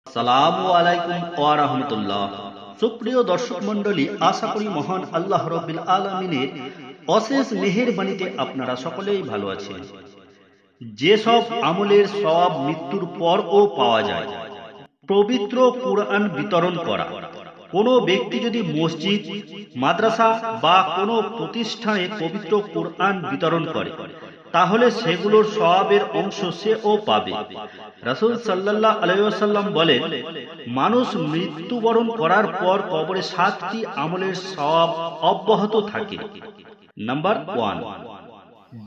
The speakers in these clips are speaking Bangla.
আসসালামু আলাইকুম ওয়া রাহমাতুল্লাহ। সুপ্রিয় দর্শক মণ্ডলী, আশা করি মহান আল্লাহ রাব্বিল আলামিনের অশেষ মেহেরবানিতে আপনারা সকলেই ভালো আছেন। যেসব আমলের সওয়াব মৃত্যুর পরও পাওয়া যায়, পবিত্র কুরআন বিতরণ করা। কোনো ব্যক্তি যদি মসজিদ, মাদ্রাসা বা কোনো প্রতিষ্ঠানে পবিত্র কুরআন বিতরণ করে, তাহলে সেগুলোর সওয়াবের অংশ সেও পাবে। রাসূল সাল্লাল্লাহু আলাইহি ওয়াসাল্লাম বলেন, মানুষ মৃত্যুবরণ করার পর কবরে 7টি আমলের সওয়াব অব্যাহত থাকে। নাম্বার 1,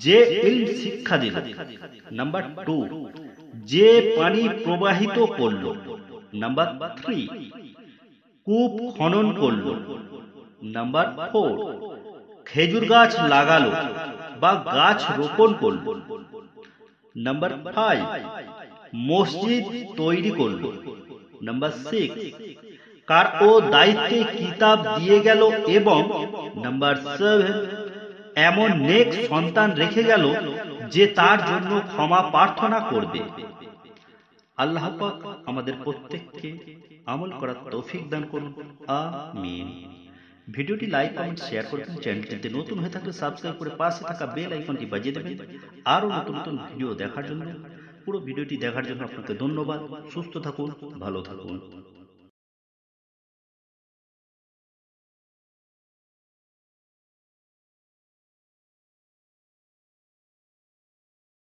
যে ইলম শিক্ষা দিল। নাম্বার 2, যে পানি প্রবাহিত করল। নাম্বার 3, কূপ খনন করল। নাম্বার 4, খেজুর গাছ লাগালো বা গাছ রোপণ করল। নাম্বার 5, মসজিদ তৈরি করল। নাম্বার 6, কার ও দায়িত্বে কিতাব দিয়ে গেল। এবং নাম্বার 7, এমন নেক সন্তান রেখে গেল যে তার জন্য ক্ষমা প্রার্থনা করবে। আল্লাহ পাক আমাদের প্রত্যেককে আমল করার তৌফিক দান করুন, আমিন। ভিডিওটি লাইক, কমেন্ট, শেয়ার করবেন। চ্যানেলটিতে নতুন হয়ে থাকলে সাবস্ক্রাইব করে পাশে থাকা বেল আইকনটি বাজিয়ে দেবেন আরও নতুন নতুন ভিডিও দেখার জন্য। পুরো ভিডিওটি দেখার জন্য আপনাকে ধন্যবাদ। সুস্থ থাকুন, ভালো থাকুন।